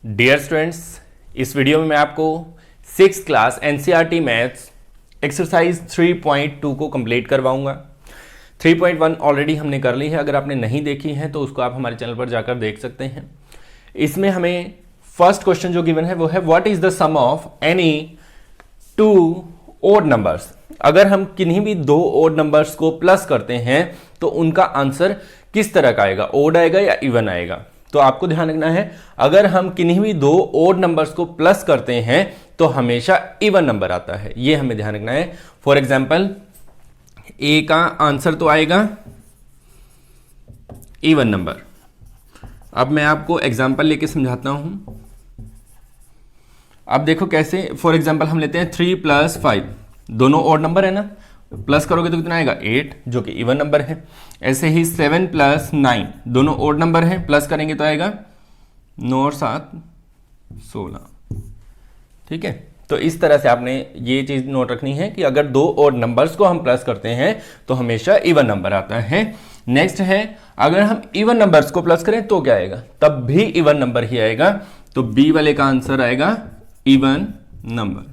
Dear students, इस video में मैं आपको 6th class NCERT maths exercise 3.2 को कंप्लीट करवाऊंगा। 3.1 ऑलरेडी हमने कर ली है, अगर आपने नहीं देखी है तो उसको आप हमारे चैनल पर जाकर देख सकते हैं। इसमें हमें फर्स्ट क्वेश्चन जो गिवन है वो है what is the sum of any two odd numbers. अगर हम किन्हीं भी दो ओड नंबर्स को प्लस करते हैं तो उनका आंसर किस तरह का आएगा, ओड आएगा या इवन आएगा। तो आपको ध्यान रखना है, अगर हम किन्हीं भी दो ओड नंबर्स को प्लस करते हैं तो हमेशा इवन नंबर आता है, ये हमें ध्यान रखना है। फॉर एग्जाम्पल ए का आंसर तो आएगा इवन नंबर। अब मैं आपको एग्जाम्पल लेके समझाता हूं। अब देखो कैसे, फॉर एग्जाम्पल हम लेते हैं 3 + 5, दोनों ओड नंबर है ना, प्लस करोगे तो कितना आएगा 8 जो कि इवन नंबर है। ऐसे ही 7 + 9, दोनों ओड नंबर है, प्लस करेंगे तो आएगा 9 और 7 16। ठीक है, तो इस तरह से आपने ये चीज नोट रखनी है कि अगर दो ओड नंबर्स को हम प्लस करते हैं तो हमेशा इवन नंबर आता है। नेक्स्ट है, अगर हम इवन नंबर्स को प्लस करें तो क्या आएगा, तब भी इवन नंबर ही आएगा। तो बी वाले का आंसर आएगा इवन नंबर।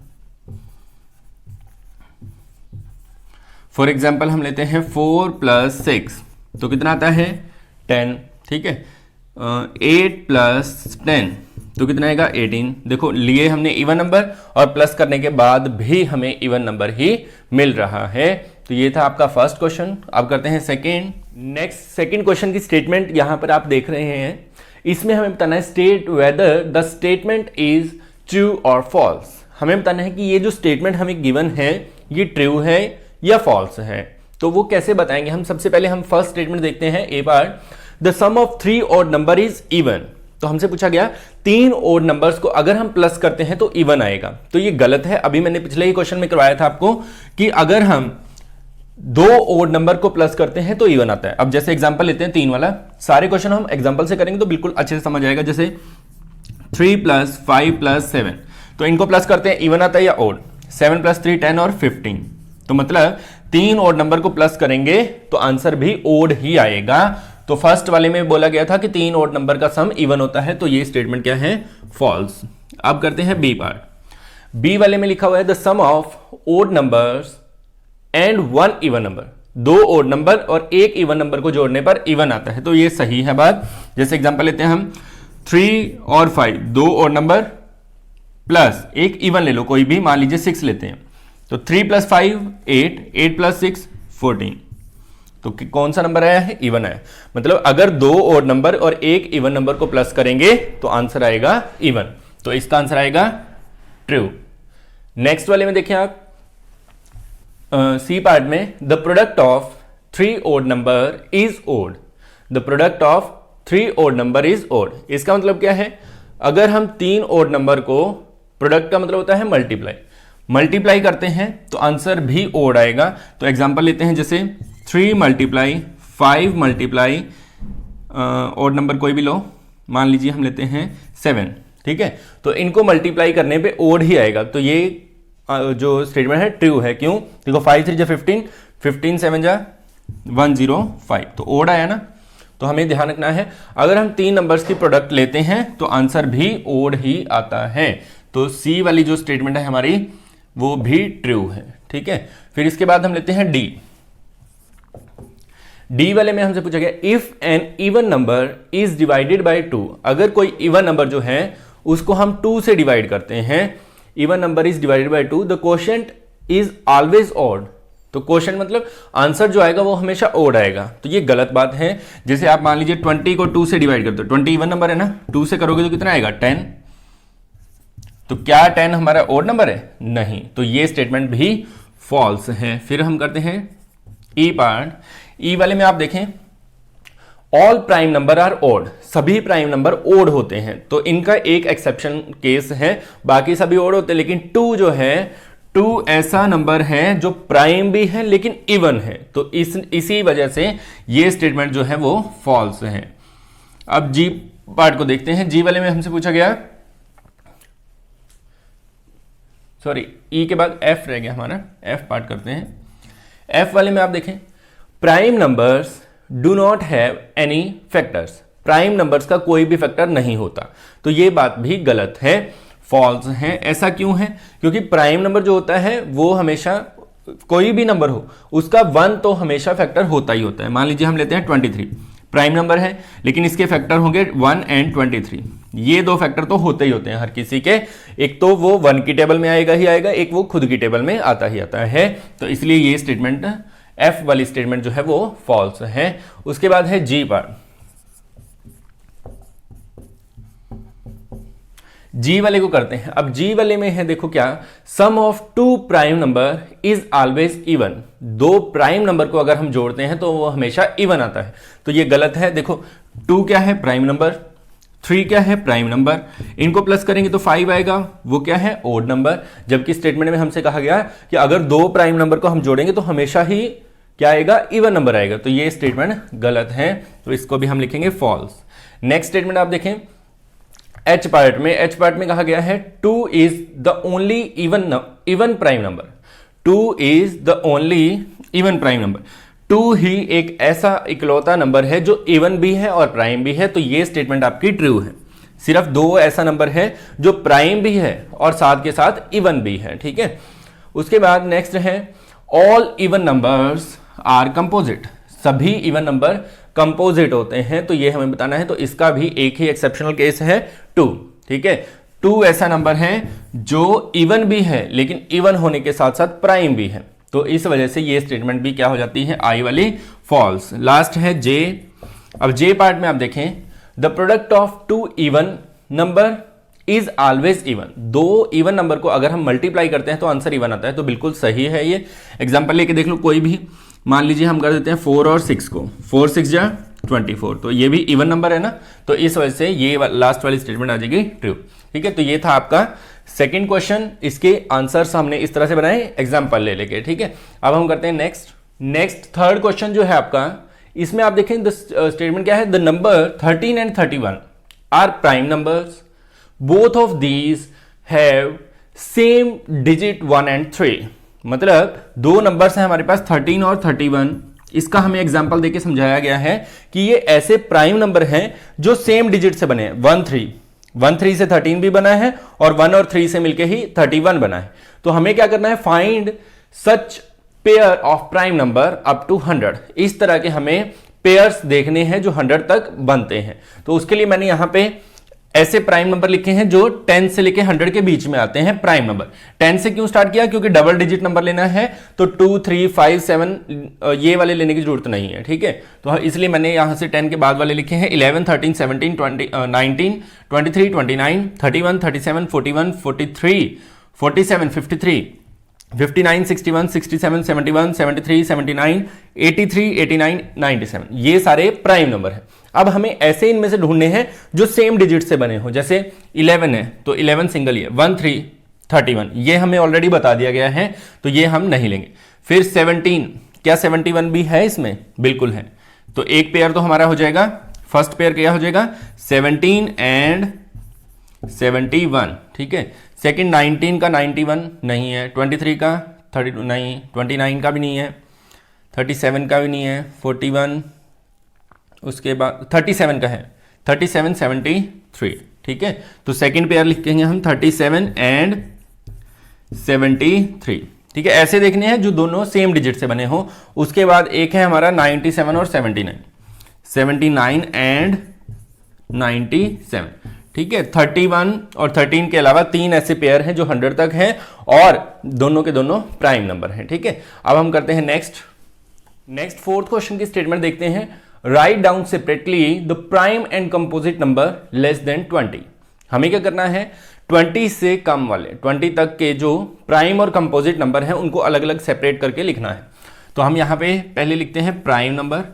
फॉर एग्जाम्पल हम लेते हैं 4 + 6, तो कितना आता है 10। ठीक है, 8 + 10 तो कितना आएगा 18। देखो लिए हमने इवन नंबर और प्लस करने के बाद भी हमें इवन नंबर ही मिल रहा है। तो ये था आपका फर्स्ट क्वेश्चन। अब करते हैं सेकेंड। नेक्स्ट सेकेंड क्वेश्चन की स्टेटमेंट यहां पर आप देख रहे हैं। इसमें हमें बताना है state whether the statement is true और फॉल्स। हमें बताना है कि ये जो स्टेटमेंट हमें गिवन है ये ट्रू है या फॉल्स है। तो वो कैसे बताएंगे हम, सबसे पहले हम फर्स्ट स्टेटमेंट देखते हैं। A part, the sum of 3 odd number is even. तो हमसे पूछा गया 3 ओड नंबर्स को अगर हम प्लस करते हैं तो इवन आएगा, तो ये गलत है। अभी मैंने पिछले ही क्वेश्चन में करवाया था आपको कि अगर हम दो ओड नंबर को प्लस करते हैं तो इवन आता है। अब जैसे एग्जांपल लेते हैं 3 वाला, सारे क्वेश्चन हम एग्जांपल से करेंगे तो बिल्कुल अच्छे से समझ आएगा। जैसे 3 + 5 + 7, तो इनको प्लस करते हैं इवन आता है या ओड। 7 + 3 10 और 15, तो मतलब 3 ओड नंबर को प्लस करेंगे तो आंसर भी ओड ही आएगा। तो फर्स्ट वाले में बोला गया था कि 3 ओड नंबर का सम इवन होता है, तो ये स्टेटमेंट क्या है, फॉल्स। अब करते हैं बी पार्ट। बी वाले में लिखा हुआ है the sum of odd numbers and 1 even number. 2 odd number और 1 इवन नंबर को जोड़ने पर इवन आता है, तो ये सही है बात। जैसे एग्जांपल लेते हैं हम 3 और 5, 2 ओड नंबर प्लस 1 इवन ले लो कोई भी, मान लीजिए 6 लेते हैं, तो 3 + 5 8, 8 + 6 14, तो कौन सा नंबर आया है, इवन आया। मतलब अगर 2 ओड नंबर और 1 इवन नंबर को प्लस करेंगे तो आंसर आएगा इवन, तो इसका आंसर आएगा ट्रू। नेक्स्ट वाले में देखिए आप, सी पार्ट में the product of 3 odd number is odd. The product of 3 odd number is odd, इसका मतलब क्या है, अगर हम 3 ओड नंबर को, प्रोडक्ट का मतलब होता है मल्टीप्लाई करते हैं तो आंसर भी ओड आएगा। तो एग्जांपल लेते हैं, जैसे 3 × 5 × ओड नंबर कोई भी लो, मान लीजिए हम लेते हैं 7। ठीक है, तो इनको मल्टीप्लाई करने पे ओड ही आएगा। तो ये जो स्टेटमेंट है ट्रू है। क्यों, देखो 5 3 = 15, 15 7 = 105, तो ओड आया ना। तो हमें ध्यान रखना है, अगर हम 3 नंबर्स की प्रोडक्ट लेते हैं तो आंसर भी ओड ही आता है। तो सी वाली जो स्टेटमेंट है हमारी वो भी ट्रू है। ठीक है, फिर इसके बाद हम लेते हैं डी। डी वाले में हमसे पूछा गया if an even number is divided by 2। अगर कोई इवन नंबर जो है उसको हम 2 से डिवाइड करते हैं, even number is divided by 2, the quotient is always odd. तो क्वोशिएंट मतलब आंसर जो आएगा वो हमेशा ओड आएगा, तो ये गलत बात है। जैसे आप मान लीजिए 20 को 2 से डिवाइड करते हो, 20 इवन नंबर है ना, 2 से करोगे तो कितना आएगा 10। तो क्या 10 हमारा ओड नंबर है, नहीं, तो ये स्टेटमेंट भी फॉल्स है। फिर हम करते हैं ई पार्ट। ई वाले में आप देखें all prime number are odd, सभी प्राइम नंबर ओड होते हैं। तो इनका एक एक्सेप्शन केस है, बाकी सभी ओड होते हैं, लेकिन 2 जो है, 2 ऐसा नंबर है जो प्राइम भी है लेकिन इवन है, तो इसी वजह से ये स्टेटमेंट जो है वो फॉल्स है। अब जी पार्ट को देखते हैं। जी वाले में हमसे पूछा गया, सॉरी ई के बाद एफ रह गया हमारा, एफ पार्ट करते हैं। एफ वाले में आप देखें prime numbers do not have any factors. Prime numbers का कोई भी फैक्टर नहीं होता। तो ये बात भी गलत है, फॉल्स है। ऐसा क्यों है? क्योंकि प्राइम नंबर जो होता है वो हमेशा, कोई भी नंबर हो उसका 1 तो हमेशा फैक्टर होता ही होता है। मान लीजिए हम लेते हैं 23, प्राइम नंबर है लेकिन इसके फैक्टर होंगे 1 एंड 23। ये दो फैक्टर तो होते ही होते हैं हर किसी के, एक तो वो 1 की टेबल में आएगा ही आएगा, एक वो खुद की टेबल में आता ही आता है। तो इसलिए ये स्टेटमेंट, एफ वाली स्टेटमेंट जो है वो फॉल्स है। उसके बाद है जी पार्ट। जी वाले को करते हैं। अब जी वाले में है, देखो क्या, sum of two prime number is always even. दो प्राइम नंबर को अगर हम जोड़ते हैं तो वो हमेशा इवन आता है। तो ये गलत है। देखो 2 क्या है? Prime number. 3 क्या है? Prime number. इनको प्लस करेंगे तो 5 आएगा, वो क्या है? Odd number. जबकि स्टेटमेंट में हमसे कहा गया कि अगर दो प्राइम नंबर को हम जोड़ेंगे तो हमेशा ही क्या आएगा? इवन नंबर आएगा। तो ये स्टेटमेंट गलत है, तो इसको भी हम लिखेंगे फॉल्स। नेक्स्ट स्टेटमेंट आप देखें, एच पार्ट में कहा गया है 2 is the only even prime number. 2 is the only even prime number. 2 ही एक ऐसा इकलौता नंबर है जो इवन भी है और प्राइम भी है। तो ये स्टेटमेंट आपकी ट्रू है। सिर्फ 2 ऐसा नंबर है जो प्राइम भी है और साथ के साथ इवन भी है। ठीक है। उसके बाद नेक्स्ट है all even numbers are composite. सभी इवन नंबर कंपोजिट होते हैं, तो ये हमें बताना है। तो इसका भी एक ही एक्सेप्शनल केस है 2। ठीक है। 2 ऐसा नंबर है जो इवन भी है लेकिन इवन होने के साथ साथ प्राइम भी है। तो इस वजह से ये स्टेटमेंट भी क्या हो जाती है? आई वाली फॉल्स। लास्ट है जे। अब जे पार्ट में आप देखें, the product of 2 even number is always even. 2 even number को अगर हम मल्टीप्लाई करते हैं तो आंसर इवन आता है। तो बिल्कुल सही है ये। एग्जाम्पल लेके देख लो कोई भी। मान लीजिए हम कर देते हैं 4 और 6 को, 4 6 जा 24, तो ये भी इवन नंबर है ना। तो इस वजह से ये लास्ट वाली स्टेटमेंट आ जाएगी ट्रू। ठीक है। तो ये था आपका सेकंड क्वेश्चन। इसके आंसर्स हमने इस तरह से बनाए एग्जांपल ले लेके। ठीक है। अब हम करते हैं नेक्स्ट थर्ड क्वेश्चन जो है आपका। इसमें आप देखें स्टेटमेंट क्या है? The number 13 and 31 are prime numbers, both of these have same digit 1 and 3। मतलब दो नंबर्स हैं हमारे पास 13 और 31। इसका हमें एग्जांपल देके समझाया गया है कि ये ऐसे प्राइम नंबर हैं जो सेम डिजिट से बने हैं। 1 3 से 13 भी बना है और 1 और 3 से मिलके ही 31 बना है। तो हमें क्या करना है? Find such pair of prime number up to 100। इस तरह के हमें पेयर्स देखने हैं जो 100 तक बनते हैं। तो उसके लिए मैंने यहां पे ऐसे प्राइम नंबर लिखे हैं जो 10 से लेके 100 के बीच में आते हैं प्राइम नंबर। 10 से क्यों स्टार्ट किया? क्योंकि डबल डिजिट नंबर लेना है, तो 2 3 5 7 ये वाले लेने की जरूरत नहीं है। ठीक है। तो इसलिए मैंने यहां से 10 के बाद वाले लिखे हैं 11 13 17 20 19 23 29 31 37 41 43 47 53 59 61 67 71 73 79 83 89 97 ये सारे प्राइम नंबर हैं। अब हमें ऐसे इनमें से ढूंढने हैं जो सेम डिजिट से बने हो। जैसे 11 है तो 11 सिंगल ही है, 1 3 31 ये हमें ऑलरेडी बता दिया गया है, तो ये हम नहीं लेंगे। फिर 17, क्या 71 भी है इसमें? बिल्कुल है। तो एक पेयर तो हमारा हो जाएगा, फर्स्ट पेयर क्या हो जाएगा? 17 एंड 71। ठीक है। सेकंड 19 का 91 नहीं है, 23 का 32 नहीं, 29 का भी नहीं है, 37 का भी नहीं है, 41, उसके बाद 37 का है, 37 73। ठीक है। तो सेकंड पेयर लिखेंगे हम 37 एंड 73। ठीक है। ऐसे देखने हैं जो दोनों सेम डिजिट से बने हो। उसके बाद एक है हमारा 97 और 79, 79 एंड 97। ठीक है। 31 और 13 के अलावा 3 ऐसे पेयर हैं जो 100 तक हैं और दोनों के दोनों प्राइम नंबर हैं। ठीक है। अब हम करते हैं नेक्स्ट फोर्थ क्वेश्चन की स्टेटमेंट देखते हैं। Write down separately the prime and composite number less than 20। हमें क्या करना है? 20 से कम वाले 20 तक के जो प्राइम और कंपोजिट नंबर हैं उनको अलग अलग सेपरेट करके लिखना है। तो हम यहां पे पहले लिखते हैं प्राइम नंबर,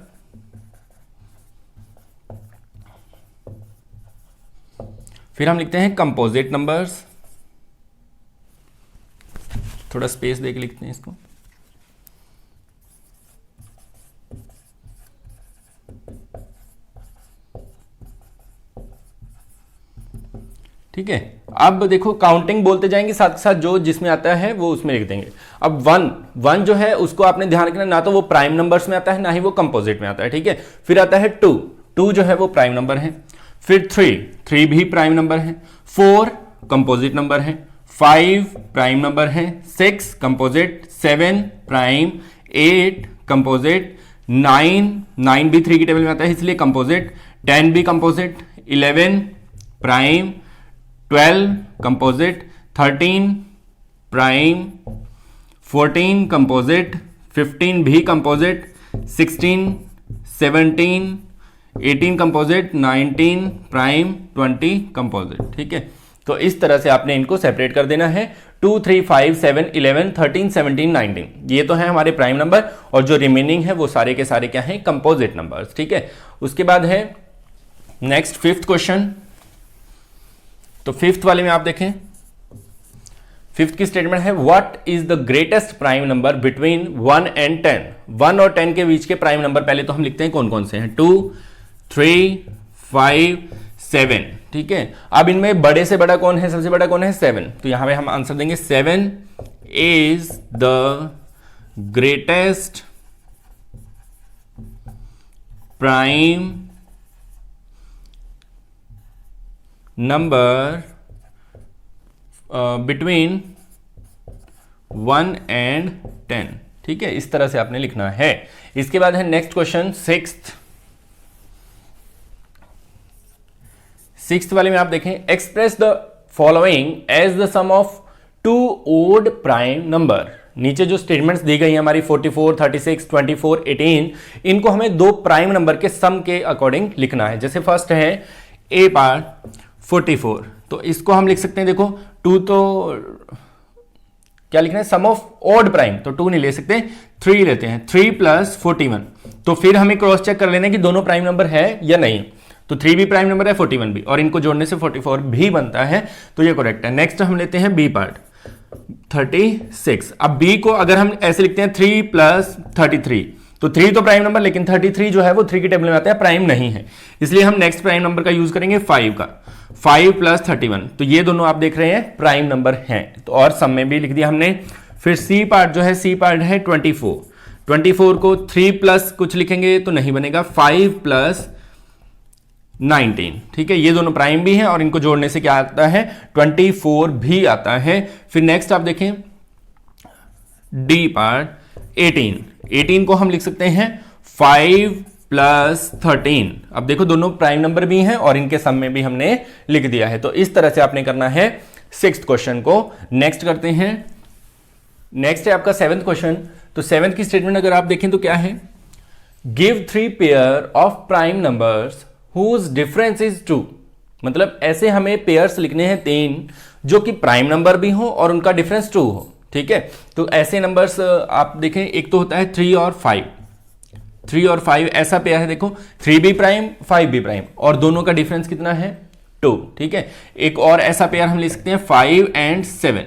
फिर हम लिखते हैं कंपोजिट नंबर्स, थोड़ा स्पेस देके लिखते हैं इसको, ठीक है। अब देखो काउंटिंग बोलते जाएंगे, साथ साथ जो जिसमें आता है वो उसमें लिख देंगे। अब 1 जो है उसको आपने ध्यान रखना, ना तो वो प्राइम नंबर्स में आता है ना ही वो कंपोजिट में आता है। ठीक है। फिर आता है 2, 2 जो है वो प्राइम नंबर है। फिर 3 भी प्राइम नंबर है। 4 कंपोजिट नंबर है। 5 प्राइम नंबर है। 6 कंपोजिट। 7 प्राइम। 8 कंपोजिट। 9 भी 3 की टेबल में आता है इसलिए कंपोजिट। 10 भी composite. 11 prime. 12 composite. 13 prime. 14 composite. 15 भी कंपोजिट। 16 17 18 कंपोजिट। 19 प्राइम। 20 कंपोजिट। ठीक है, तो इस तरह से आपने इनको सेपरेट कर देना है। 2 3 5 7 11 13 17 19 ये तो है हमारे प्राइम नंबर, और जो रिमेनिंग है वो सारे के सारे क्या हैं, कंपोजिट नंबर्स। ठीक है, उसके बाद है नेक्स्ट 5th क्वेश्चन। तो 5th वाले में आप देखें, 5th की स्टेटमेंट है what is the greatest prime number between 1 and 10। 1 और 10 के बीच के प्राइम नंबर पहले तो हम लिखते हैं कौन कौन से हैं, 2 3 5 7। ठीक है, अब इनमें बड़े से बड़ा कौन है, सबसे बड़ा कौन है, 7। तो यहां पे हम आंसर देंगे 7 is the greatest prime number between 1 and 10। ठीक है, इस तरह से आपने लिखना है। इसके बाद है नेक्स्ट क्वेश्चन 6th वाले में आप देखें, express the following as the sum of 2 odd prime number. नीचे जो स्टेटमेंट्स दी गई है हमारी 44 36 24 18, इनको हमें 2 प्राइम नंबर के सम के अकॉर्डिंग लिखना है। जैसे फर्स्ट है ए पार्ट 44, तो इसको हम लिख सकते हैं, देखो 2 तो क्या लिखना है, सम ऑफ ऑड प्राइम, तो 2 नहीं ले सकते, 3 लेते हैं। 3 + 41, तो फिर हमें क्रॉस चेक कर लेना है कि दोनों प्राइम नंबर है या नहीं। तो 3 भी प्राइम नंबर है, 41 भी, और इनको जोड़ने से 44 भी बनता है, तो ये करेक्ट है। नेक्स्ट हम लेते हैं बी पार्ट 36। अब बी को अगर हम ऐसे लिखते हैं 3 + 33, तो 3 तो प्राइम नंबर, लेकिन 33 जो है वो 3 की टेबल में आता है, प्राइम नहीं है, इसलिए हम नेक्स्ट प्राइम नंबर का यूज करेंगे 5 का। 5 + 31, तो ये दोनों आप देख रहे हैं प्राइम नंबर हैं, तो और सम में भी लिख दिया हमने। फिर सी पार्ट जो है, सी पार्ट है 24 को 3 प्लस कुछ लिखेंगे तो नहीं बनेगा, 5 + 19। ठीक है, ये दोनों प्राइम भी हैं और इनको जोड़ने से क्या आता है, 24 भी आता है। फिर नेक्स्ट आप देखें डी पार्ट 18 को हम लिख सकते हैं 5 + 13। अब देखो दोनों प्राइम नंबर भी हैं और इनके सम में भी हमने लिख दिया है। तो इस तरह से आपने करना है 6th क्वेश्चन को। नेक्स्ट करते हैं, नेक्स्ट है आपका 7th क्वेश्चन। तो 7th की स्टेटमेंट अगर आप देखें तो क्या है, give 3 pair of prime numbers whose difference is 2। मतलब ऐसे हमें पेयर्स लिखने हैं 3 जो कि प्राइम नंबर भी हो और उनका डिफरेंस 2 हो। ठीक है, तो ऐसे नंबर्स आप देखें, एक तो होता है 3 और 5। 3 और 5 ऐसा पेयर है, देखो 3 भी प्राइम 5 भी प्राइम, और दोनों का डिफरेंस कितना है, 2। ठीक है, एक और ऐसा पेयर हम ले सकते हैं 5 and 7।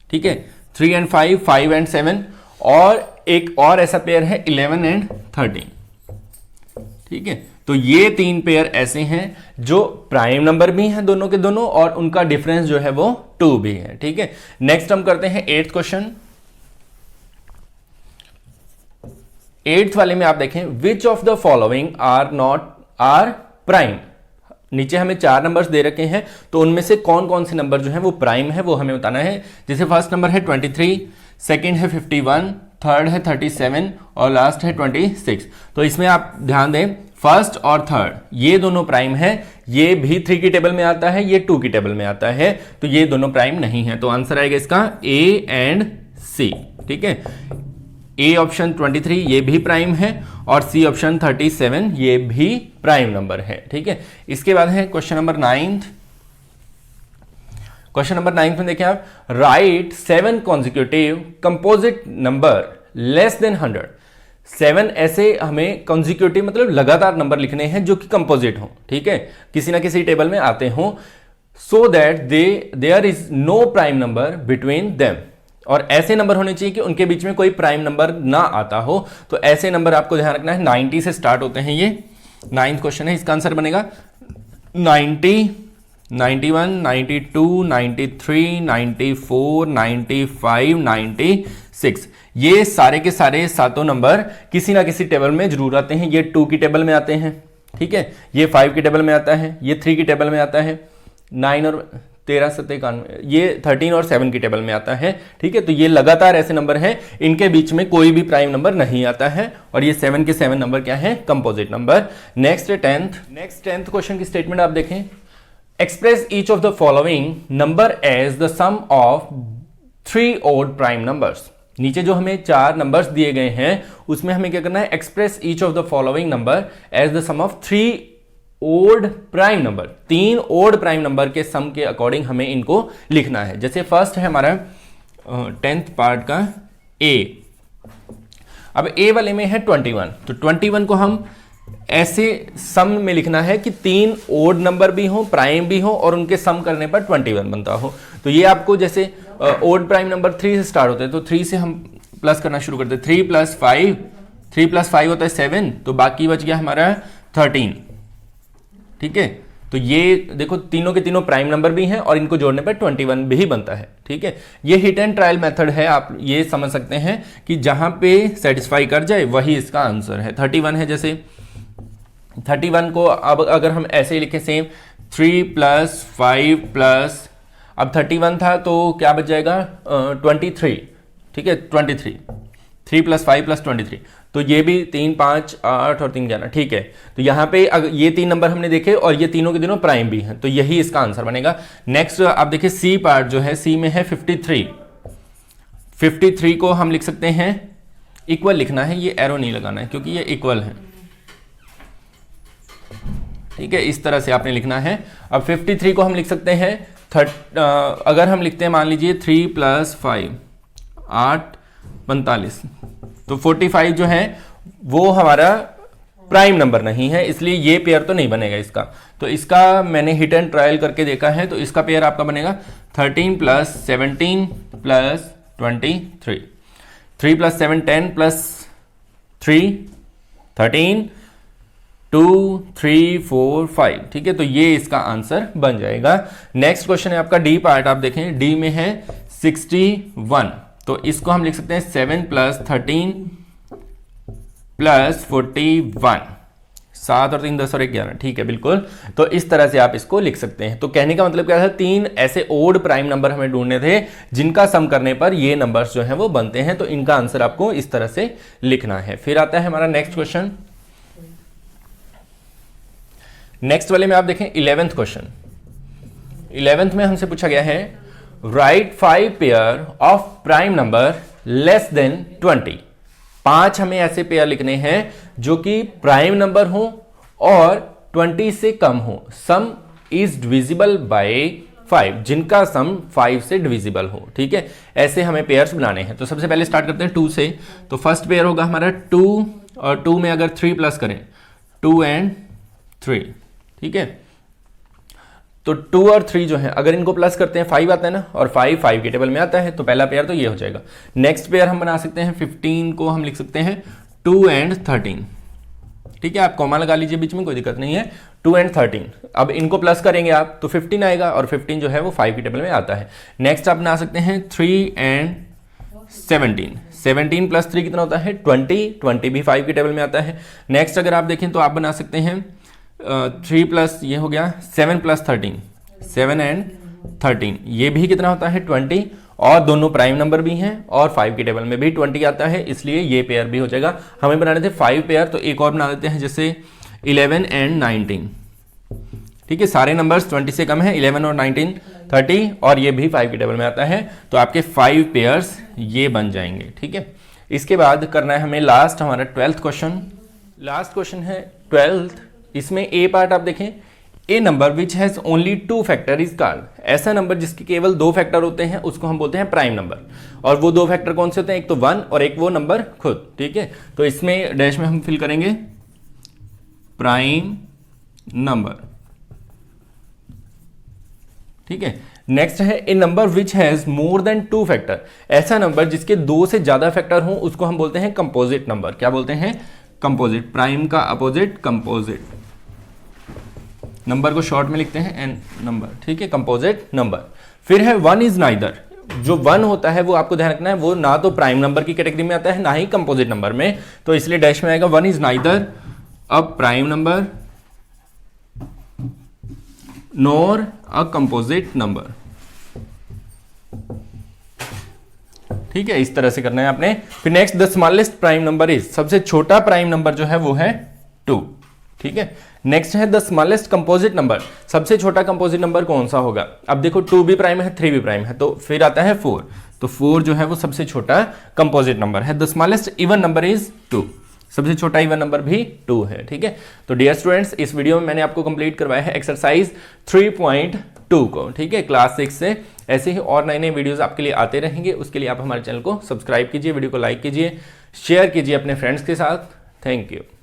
ठीक है, 3 and 5, 5 and 7, और एक और ऐसा पेयर है 11 and 13। ठीक है, तो ये 3 पेयर ऐसे हैं जो प्राइम नंबर भी हैं दोनों के दोनों, और उनका डिफरेंस जो है वो 2 भी है। ठीक है, नेक्स्ट हम करते हैं 8th क्वेश्चन। 8th वाले में आप देखें, which of the following are prime. नीचे हमें 4 नंबर्स दे रखे हैं, तो उनमें से कौन कौन से नंबर जो है वो प्राइम है वो हमें बताना है। जैसे फर्स्ट नंबर है 23, सेकंड है 51, थर्ड है 37 और लास्ट है 26। तो इसमें आप ध्यान दें, फर्स्ट और थर्ड ये दोनों प्राइम है, ये भी 3 की टेबल में आता है, ये 2 की टेबल में आता है, तो ये दोनों प्राइम नहीं है। तो आंसर आएगा इसका ए एंड सी। ठीक है, ए ऑप्शन 23 ये भी प्राइम है, और सी ऑप्शन 37 ये भी प्राइम नंबर है। ठीक है, इसके बाद है क्वेश्चन नंबर 9। क्वेश्चन नंबर 9 में देखिए आप, right 7 consecutive composite number less than 100। 7 ऐसे हमें कॉन्जिक्यूटिव मतलब लगातार नंबर लिखने हैं जो कि कंपोजिट हो। ठीक है, किसी ना किसी टेबल में आते हो, so that there is no prime number between them. और ऐसे नंबर होने चाहिए कि उनके बीच में कोई प्राइम नंबर ना आता हो। तो ऐसे नंबर आपको ध्यान रखना है, 90 से स्टार्ट होते हैं। ये 9th क्वेश्चन है, इसका आंसर बनेगा 90, 91, 92, 93, 94, 95, 96। ये सारे के सारे सातों नंबर किसी ना किसी टेबल में जरूर आते हैं। ये 2 की टेबल में आते हैं, ठीक है, ये 5 की टेबल में आता है, ये 3 की टेबल में आता है, 9 और 13 7 91, ये 13 और 7 की टेबल में आता है। ठीक है, तो ये लगातार ऐसे नंबर हैं, इनके बीच में कोई भी प्राइम नंबर नहीं आता है, और ये 7 के 7 नंबर क्या है, composite number. Next 10th question की स्टेटमेंट आप देखें, express each of the following number as the sum of 3 odd prime numbers. नीचे जो हमें 4 नंबर्स दिए गए हैं उसमें हमें क्या करना है, express each of the following number as the sum of 3 odd prime number, 3 odd prime number के सम के अकॉर्डिंग हमें इनको लिखना है। जैसे फर्स्ट है हमारा 10th पार्ट का ए। अब ए वाले में है 21, तो 21 को हम ऐसे सम में लिखना है कि 3 ओड नंबर भी हो, प्राइम भी हो, और उनके सम करने पर 21 बनता हो। तो ये आपको जैसे ओड प्राइम नंबर 3 से स्टार्ट होते हैं, तो 3 से हम प्लस करना शुरू करते हैं। 3 + 5 होता है 7, तो बाकी बच गया हमारा 13। ठीक है, तो ये देखो तीनों के तीनों प्राइम नंबर भी हैं और इनको जोड़ने पर 21 भी बनता है। ठीक है, ये हिट एंड ट्रायल मेथड है, आप ये समझ सकते हैं कि जहां पे सेटिस्फाई कर जाए वही इसका आंसर है। 31 है, जैसे 31 को अब अगर हम ऐसे ही लिखें सेम, 3 + 5 अब 31 था तो क्या बच जाएगा 23। ठीक है, 23, 3 + 5 + 23, तो ये भी 3 5 8 और 3 11। ठीक है, तो यहाँ पे अगर ये 3 नंबर हमने देखे और ये तीनों के तीनों प्राइम भी हैं, तो यही इसका आंसर बनेगा। नेक्स्ट आप देखिए सी पार्ट जो है, सी में है 53। 53 को हम लिख सकते हैं, इक्वल लिखना है, ये एरो नहीं लगाना है क्योंकि ये इक्वल है। ठीक है, इस तरह से आपने लिखना है। अब 53 को हम लिख सकते हैं अगर हम लिखते हैं मान लीजिए 3 + 5 8 45, तो 45 जो है वो हमारा प्राइम नंबर नहीं है, इसलिए ये पेयर तो नहीं बनेगा इसका। तो इसका मैंने हिट एंड ट्रायल करके देखा है, तो इसका पेयर आपका बनेगा 13 + 17 + 23, 3 + 7 10 + 3 13 2 3 4 5। ठीक है, तो ये इसका आंसर बन जाएगा। नेक्स्ट क्वेश्चन है आपका डी पार्ट, आप देखें डी में है 61, तो इसको हम लिख सकते हैं 7 + 13 + 41, 7 और 3 10 और 11। ठीक है, बिल्कुल, तो इस तरह से आप इसको लिख सकते हैं। तो कहने का मतलब क्या था, 3 ऐसे ओड प्राइम नंबर हमें ढूंढने थे जिनका सम करने पर ये नंबर्स जो हैं वो बनते हैं, तो इनका आंसर आपको इस तरह से लिखना है। फिर आता है हमारा नेक्स्ट क्वेश्चन। नेक्स्ट वाले में आप देखें 11th क्वेश्चन। 11th में हमसे पूछा गया है, right 5 pair of prime number less than 20। 5 हमें ऐसे पेयर लिखने हैं जो कि प्राइम नंबर हो और 20 से कम हो। सम इज डिविजिबल बाय 5, जिनका सम 5 से डिविजिबल हो। ठीक है, ऐसे हमें पेयर्स बनाने हैं। तो सबसे पहले स्टार्ट करते हैं 2 से। तो फर्स्ट पेयर होगा हमारा 2, और 2 में अगर 3 प्लस करें, 2 and 3। ठीक है, तो 2 और 3 जो है अगर इनको प्लस करते हैं 5 आता है ना, और 5 की टेबल में आता है, तो पहला पेयर तो ये हो जाएगा। नेक्स्ट पेयर हम बना सकते हैं 15 को हम लिख सकते हैं 2 and 13। ठीक है, आप कॉमा लगा लीजिए बीच में, कोई दिक्कत नहीं है। 2 and 13, अब इनको प्लस करेंगे आप तो 15 आएगा, और 15 जो है वो 5 की टेबल में आता है। नेक्स्ट आप बना सकते हैं 3 and 17। 17 + 3 कितना होता है 20, 20 भी 5 की टेबल में आता है। नेक्स्ट अगर आप देखें तो आप बना सकते हैं 3 प्लस ये हो गया 7 + 13, 7 and 13, ये भी कितना होता है 20, और दोनों प्राइम नंबर भी हैं और 5 की टेबल में भी 20 आता है, इसलिए ये पेयर भी हो जाएगा। हमें बनाने थे 5 पेयर, तो एक और बना देते हैं, जैसे 11 and 19। ठीक है, सारे नंबर्स 20 से कम है, 11 और 19 30, और ये भी 5 की टेबल में आता है, तो आपके 5 पेयर्स ये बन जाएंगे। ठीक है, इसके बाद करना है हमें लास्ट हमारा 12th क्वेश्चन। लास्ट क्वेश्चन है 12th। इसमें ए पार्ट आप देखें, a number which has only 2 factor is called. ऐसा नंबर जिसके केवल 2 फैक्टर होते हैं उसको हम बोलते हैं प्राइम नंबर। और वो 2 फैक्टर कौन से होते हैं, एक तो 1 और एक वो नंबर खुद। ठीक है, तो इसमें डैश में हम फिल करेंगे प्राइम नंबर। ठीक है, नेक्स्ट है a number which has more than 2 factor. ऐसा नंबर जिसके 2 से ज्यादा फैक्टर हो उसको हम बोलते हैं कंपोजिट नंबर। क्या बोलते हैं, कंपोजिट। प्राइम का अपोजिट कंपोजिट। नंबर को शॉर्ट में लिखते हैं एन नंबर। ठीक है, कंपोजिट नंबर। फिर है 1 इज नाइदर। जो 1 होता है वो आपको ध्यान रखना है, वो ना तो प्राइम नंबर की कैटेगरी में आता है ना ही कंपोजिट नंबर में, तो इसलिए डैश में आएगा 1 is neither a prime number nor a composite number. ठीक है, इस तरह से करना है आपने। फिर next, the smallest prime number is, सबसे छोटा प्राइम नंबर जो है वो है 2। ठीक है, नेक्स्ट है द स्मॉलेस्ट कंपोजिट नंबर, सबसे छोटा कंपोजिट नंबर कौन सा होगा। अब देखो 2 भी प्राइम है 3 भी प्राइम है, तो फिर आता है 4, तो 4 जो है वो सबसे छोटा कंपोजिट नंबर है। The smallest even number is 2, सबसे छोटा इवन नंबर भी 2 है। ठीक है, तो डियर स्टूडेंट्स, इस वीडियो में मैंने आपको कंप्लीट करवाया है एक्सरसाइज 3.2 को। ठीक है, क्लास 6 से ऐसे ही और नए नए वीडियोस आपके लिए आते रहेंगे। उसके लिए आप हमारे चैनल को सब्सक्राइब कीजिए, वीडियो को लाइक कीजिए, शेयर कीजिए अपने फ्रेंड्स के साथ। Thank you.